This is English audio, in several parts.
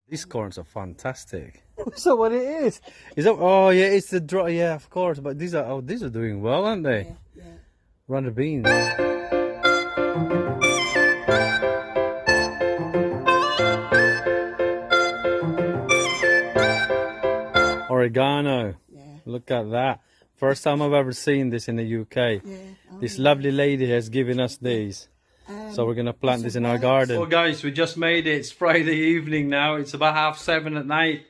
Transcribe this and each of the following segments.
These corns are fantastic. Is that what it is? Is that? Oh yeah, it's the dry. Yeah, of course. But these are these are doing well, aren't they? Yeah. Runner beans. Oregano. Yeah. Look at that. First time I've ever seen this in the UK. Yeah. This lovely lady has given us these. So we're gonna plant this in our garden. So guys, we just made it. It's Friday evening now. It's about 7:30 at night.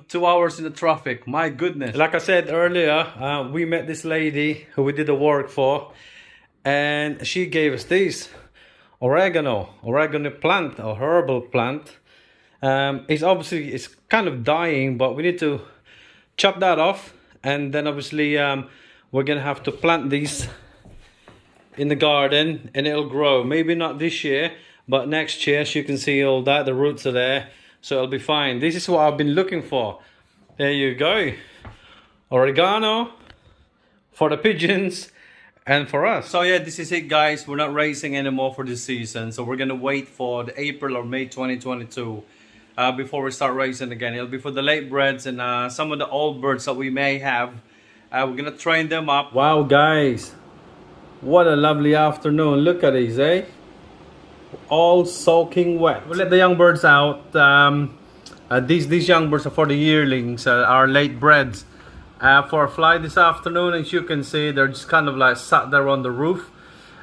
2 hours in the traffic. My goodness. Like I said earlier, we met this lady who we did the work for, and she gave us these oregano plant, or herbal plant. It's kind of dying, but we need to chop that off, and then obviously we're gonna have to plant these in the garden, and it'll grow. Maybe not this year, but next year. As you can see, all that, the roots are there, so it'll be fine. This is what I've been looking for. There you go. Oregano for the pigeons and for us. So yeah, this is it guys. We're not racing anymore for this season, so we're gonna wait for the April or May 2022 before we start racing again. It'll be for the late breds and some of the old birds that we may have. We're gonna train them up. Wow guys, what a lovely afternoon. Look at these, eh? All soaking wet. We'll let the young birds out. These young birds are for the yearlings, our late breds. For a fly this afternoon, as you can see, they're just kind of like sat there on the roof.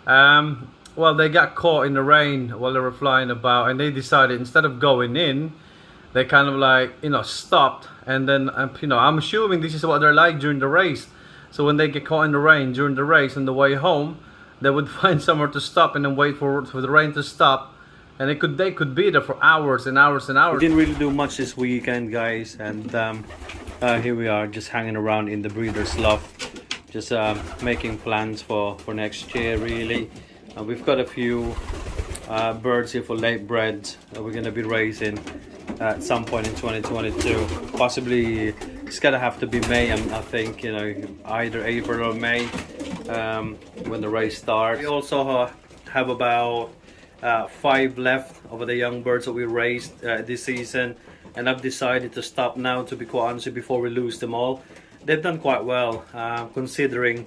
Well, they got caught in the rain while they were flying about, and they decided instead of going in, they kind of like, you know, stopped. And then, you know, I'm assuming this is what they're like during the race. So when they get caught in the rain during the race on the way home, they would find somewhere to stop and then wait for the rain to stop. And they could be there for hours and hours and hours. We didn't really do much this weekend, guys. And here we are, just hanging around in the breeder's loft. Just making plans for next year, really. We've got a few birds here for late breds that we're going to be raising at some point in 2022. Possibly it's gonna have to be May, I think, you know, either April or May when the race starts. We also have about 5 left of the young birds that we raised this season, and I've decided to stop now, to be quite honest, before we lose them all. They've done quite well considering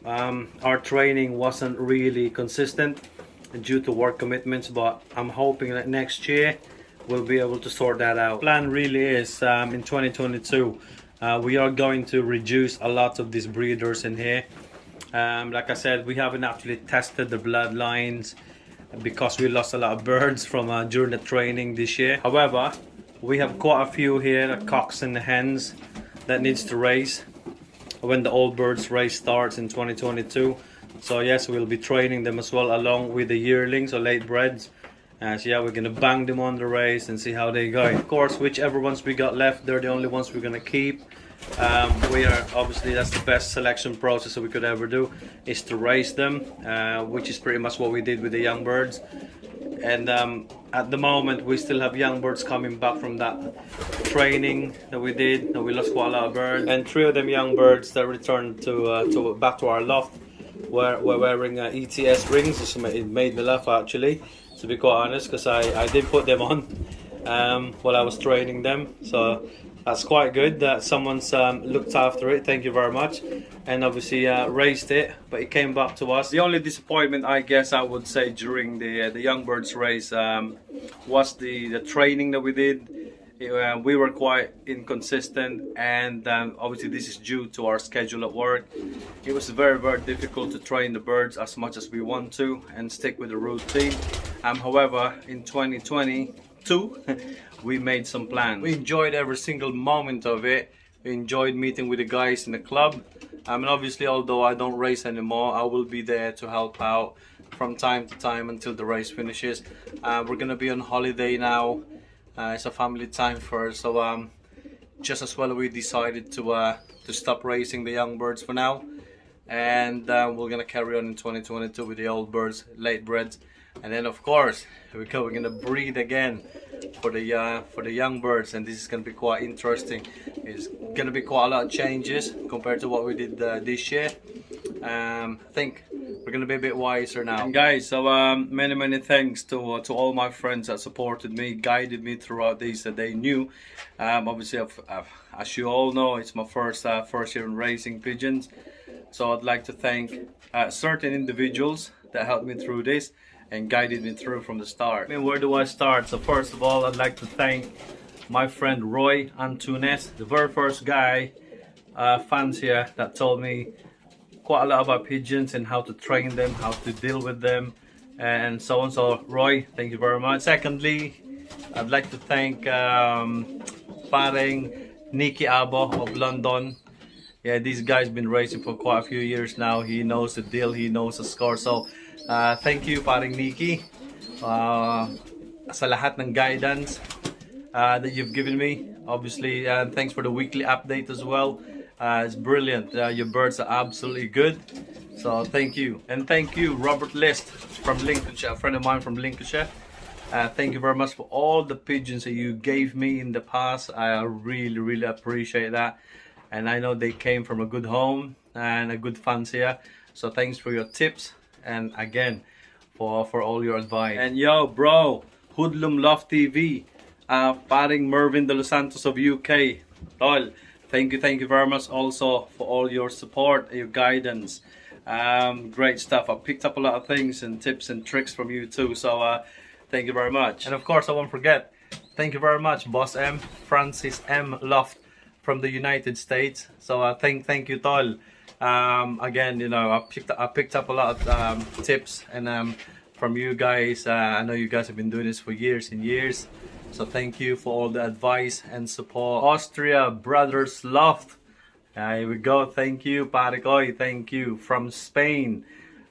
our training wasn't really consistent due to work commitments, but I'm hoping that next year we'll be able to sort that out. Plan really is in 2022 we are going to reduce a lot of these breeders in here. Like I said, we haven't actually tested the bloodlines because we lost a lot of birds from during the training this year. However, we have quite a few here, the cocks and the hens, that needs to raise when the old birds race starts in 2022. So yes, we'll be training them as well, along with the yearlings or late breds. So yeah, we're gonna bang them on the race and see how they go. Of course, whichever ones we got left, they're the only ones we're gonna keep. We are obviously, that's the best selection process that we could ever do, is to raise them, which is pretty much what we did with the young birds. And at the moment, we still have young birds coming back from that training that we did. We lost quite a lot of birds, and 3 of them young birds that returned to back to our loft were wearing ETS rings. It made me laugh, actually, to be quite honest, because I did put them on while I was training them. So that's quite good that someone's looked after it. Thank you very much. And obviously raised it, but it came back to us. The only disappointment, I guess I would say, during the young birds race was the training that we did. We were quite inconsistent, and obviously this is due to our schedule at work. It was very, very difficult to train the birds as much as we want to and stick with the routine. However, in 2022 we made some plans. We enjoyed every single moment of it. We enjoyed meeting with the guys in the club. And obviously, although I don't race anymore, I will be there to help out from time to time until the race finishes. We're gonna be on holiday now. It's a family time for us, so just as well we decided to stop racing the young birds for now, and we're gonna carry on in 2022 with the old birds, late breds, and then of course we're gonna breed again for the young birds, and this is gonna be quite interesting. It's gonna be quite a lot of changes compared to what we did this year. I think we're we're gonna be a bit wiser now. And guys, so many thanks to all my friends that supported me, guided me throughout these that they knew. Obviously, as you all know, it's my first year in raising pigeons. So I'd like to thank certain individuals that helped me through this and guided me through from the start. I mean, where do I start? So first of all, I'd like to thank my friend Roy Antunes, the very first guy, fancier, that told me quite a lot about pigeons and how to train them, how to deal with them, and so on. So Roy, thank you very much. Secondly, I'd like to thank Paring Nicky Abo of London. Yeah, this guy's been racing for quite a few years now. He knows the deal, he knows the score. So thank you, Paring Nicky, sa lahat ng guidance that you've given me. Obviously, thanks for the weekly update as well. It's brilliant. Your birds are absolutely good. So thank you. And thank you, Robert List from Lincolnshire, a friend of mine from Lincolnshire. Thank you very much for all the pigeons that you gave me in the past. I really appreciate that. And I know they came from a good home and a good fancier. So thanks for your tips. And again, for all your advice. And yo, bro, Hoodlum Love TV. Paring Mervyn de los Santos of UK. Tol, thank you very much also for all your support, your guidance. Great stuff. I picked up a lot of things and tips and tricks from you too. So thank you very much. And of course, I won't forget, thank you very much, Boss M, Francis M. Loft from the United States. So thank you, Tol. Again, you know, I picked up a lot of tips and from you guys. I know you guys have been doing this for years and years. So thank you for all the advice and support. Austria Brothers Loft. Here we go. Thank you, Paricoy. Thank you. From Spain.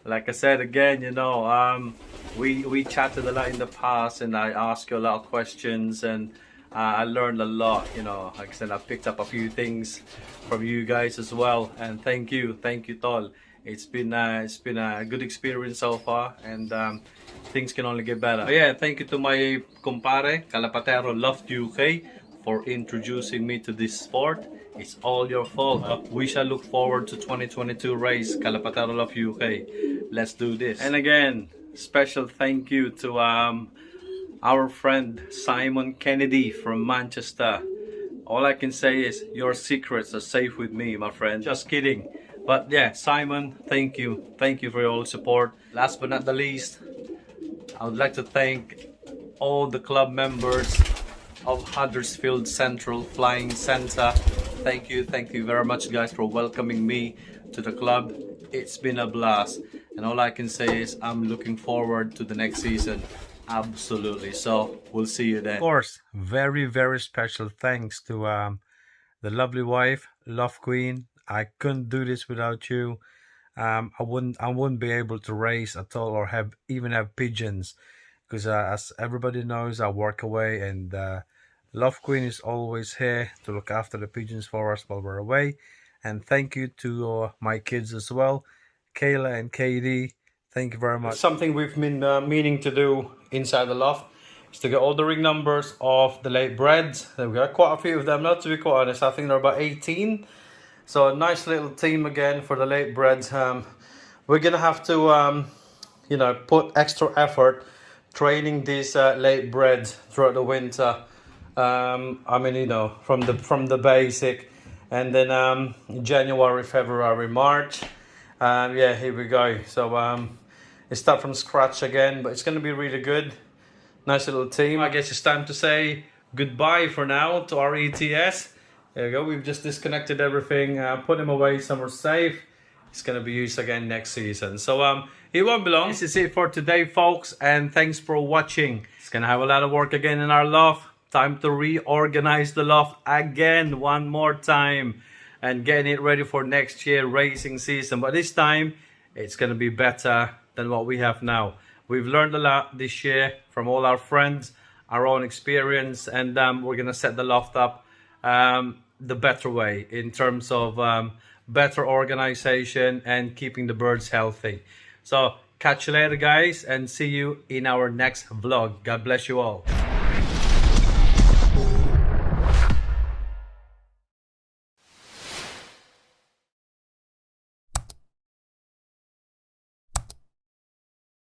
Like I said again, you know, we chatted a lot in the past, and I asked you a lot of questions, and I learned a lot. You know, like I said, I picked up a few things from you guys as well. And thank you, Tol. It's been a good experience so far, and things can only get better. But yeah, thank you to my compare Calapatero Loft UK for introducing me to this sport. It's all your fault. We shall look forward to 2022 race Calapatero Loft UK. Let's do this. And again, special thank you to our friend Simon Kennedy from Manchester. All I can say is your secrets are safe with me, my friend. Just kidding. But yeah, Simon, thank you for your support. Last but not the least, I would like to thank all the club members of Huddersfield Central Flying Centre. Thank you very much, guys, for welcoming me to the club. It's been a blast, and all I can say is I'm looking forward to the next season. Absolutely. So we'll see you then. Of course, very special thanks to the lovely wife, Love Queen. I couldn't do this without you. I wouldn't be able to race at all, or even have pigeons, because as everybody knows, I work away, and Love Queen is always here to look after the pigeons for us while we're away. And thank you to my kids as well, Kayla and Katie. Thank you very much. Something we've been meaning to do inside the loft is to get all the ring numbers of the late breds. We've got quite a few of them, not to be quite honest. I think there are about 18. So a nice little team again for the late breds. We're gonna have to, you know, put extra effort training these late breds throughout the winter. I mean, you know, from the basic, and then January, February, March. Yeah, here we go. So it start from scratch again, but it's gonna be really good. Nice little team. I guess it's time to say goodbye for now to our ETS. There we go. We've just disconnected everything, put them away somewhere safe. It's gonna be used again next season. So it won't be long. This is it for today, folks, and thanks for watching. It's gonna have a lot of work again in our loft. Time to reorganize the loft again one more time and getting it ready for next year racing season. But this time it's gonna be better than what we have now. We've learned a lot this year from all our friends, our own experience, and we're gonna set the loft up the better way in terms of better organization and keeping the birds healthy. So catch you later, guys, and see you in our next vlog. God bless you all.